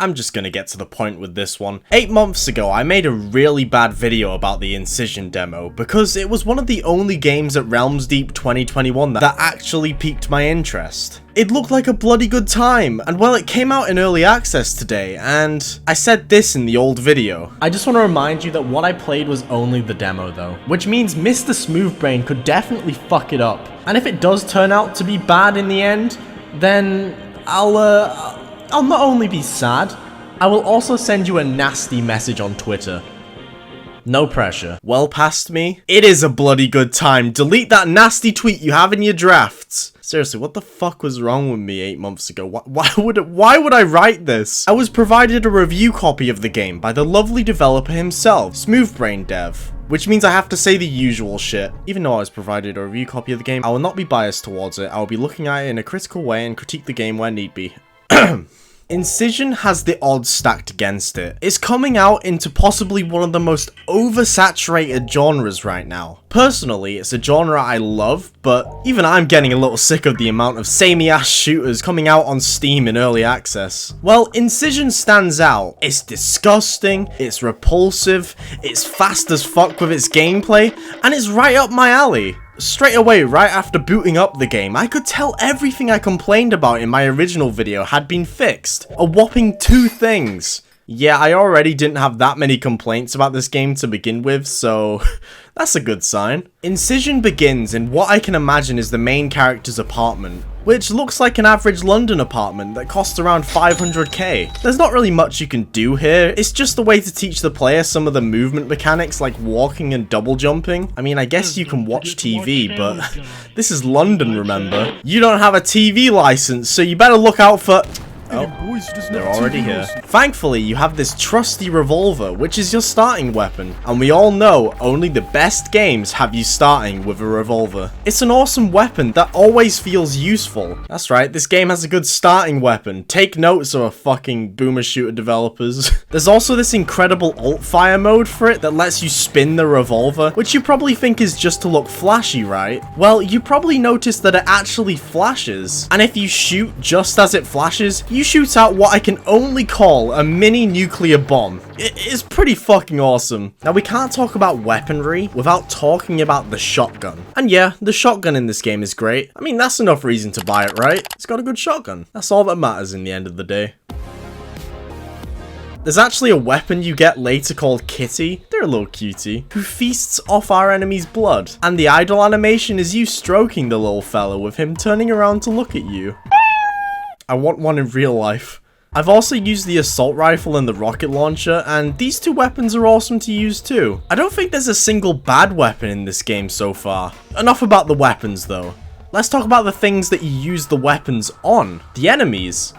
I'm just gonna get to the point with this one. 8 months ago, I made a really bad video about the Incision demo because it was one of the only games at Realms Deep 2021 that actually piqued my interest. It looked like a bloody good time, and well, it came out in early access today, and I said this in the old video. I just want to remind you that what I played was only the demo though, which means Mr SmoothBrain could definitely fuck it up. And if it does turn out to be bad in the end, then I'll not only be sad, I will also send you a nasty message on Twitter. No pressure. Well past me? It is a bloody good time. Delete that nasty tweet you have in your drafts. Seriously, what the fuck was wrong with me 8 months ago? Why would I write this? I was provided a review copy of the game by the lovely developer himself, SmoothBrainDev. Which means I have to say the usual shit. Even though I was provided a review copy of the game, I will not be biased towards it. I will be looking at it in a critical way and critique the game where need be. Incision has the odds stacked against it. It's coming out into possibly one of the most oversaturated genres right now. Personally, it's a genre I love, but even I'm getting a little sick of the amount of samey-ass shooters coming out on Steam in early access. Well, Incision stands out. It's disgusting, it's repulsive, it's fast as fuck with its gameplay, and it's right up my alley. Straight away, right after booting up the game, I could tell everything I complained about in my original video had been fixed. A whopping 2 things. Yeah, I already didn't have that many complaints about this game to begin with, so that's a good sign. Incision begins in what I can imagine is the main character's apartment, which looks like an average London apartment that costs around 500k. There's not really much you can do here, it's just a way to teach the player some of the movement mechanics like walking and double jumping. I mean, I guess you can watch TV, but this is London, remember? You don't have a TV license, so you better look out for... Oh, they're already here. Thankfully, you have this trusty revolver, which is your starting weapon. And we all know only the best games have you starting with a revolver. It's an awesome weapon that always feels useful. That's right, this game has a good starting weapon. Take notes, or fucking boomer shooter developers. There's also this incredible alt-fire mode for it that lets you spin the revolver, which you probably think is just to look flashy, right? Well, you probably noticed that it actually flashes. And if you shoot just as it flashes, you shoot out what I can only call a mini nuclear bomb. It is pretty fucking awesome. Now, we can't talk about weaponry without talking about the shotgun. And yeah, the shotgun in this game is great. I mean, that's enough reason to buy it, right? It's got a good shotgun. That's all that matters in the end of the day. There's actually a weapon you get later called Kitty, they're a little cutie, who feasts off our enemy's blood. And the idle animation is you stroking the little fella with him turning around to look at you. I want one in real life. I've also used the assault rifle and the rocket launcher, and these 2 weapons are awesome to use too. I don't think there's a single bad weapon in this game so far. Enough about the weapons though. Let's talk about the things that you use the weapons on. The enemies.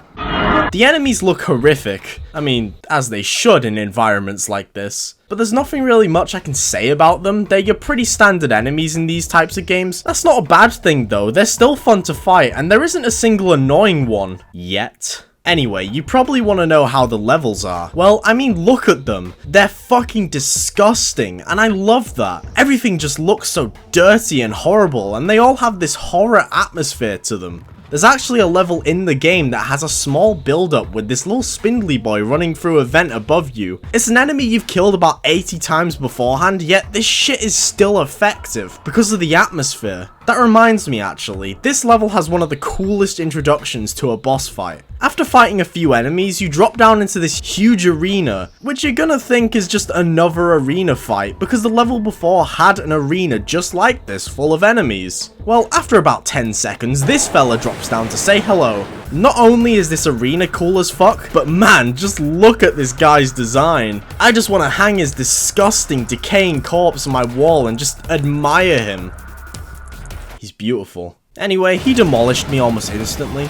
The enemies look horrific. I mean, as they should in environments like this. But there's nothing really much I can say about them. They're your pretty standard enemies in these types of games. That's not a bad thing though, they're still fun to fight, and there isn't a single annoying one. Yet. Anyway, you probably want to know how the levels are. Well, I mean, look at them. They're fucking disgusting, and I love that. Everything just looks so dirty and horrible, and they all have this horror atmosphere to them. There's actually a level in the game that has a small build-up with this little spindly boy running through a vent above you. It's an enemy you've killed about 80 times beforehand, yet this shit is still effective because of the atmosphere. That reminds me actually, this level has one of the coolest introductions to a boss fight. After fighting a few enemies, you drop down into this huge arena, which you're gonna think is just another arena fight, because the level before had an arena just like this full of enemies. Well, after about 10 seconds, this fella drops down to say hello. Not only is this arena cool as fuck, but man, just look at this guy's design. I just want to hang his disgusting, decaying corpse on my wall and just admire him. He's beautiful. Anyway, he demolished me almost instantly.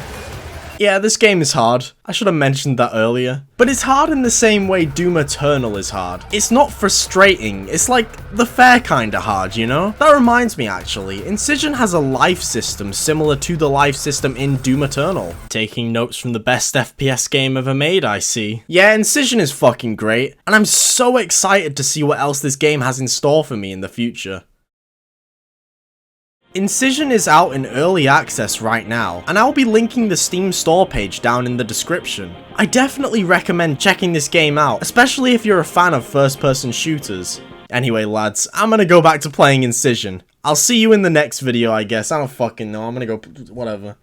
Yeah, this game is hard. I should have mentioned that earlier. But it's hard in the same way Doom Eternal is hard. It's not frustrating, it's like the fair kinda hard, you know? That reminds me actually, Incision has a life system similar to the life system in Doom Eternal. Taking notes from the best FPS game ever made, I see. Yeah, Incision is fucking great, and I'm so excited to see what else this game has in store for me in the future. Incision is out in early access right now, and I'll be linking the Steam store page down in the description. I definitely recommend checking this game out, especially if you're a fan of first-person shooters. Anyway, lads, I'm gonna go back to playing Incision. I'll see you in the next video, I guess. I don't fucking know. I'm gonna go... whatever.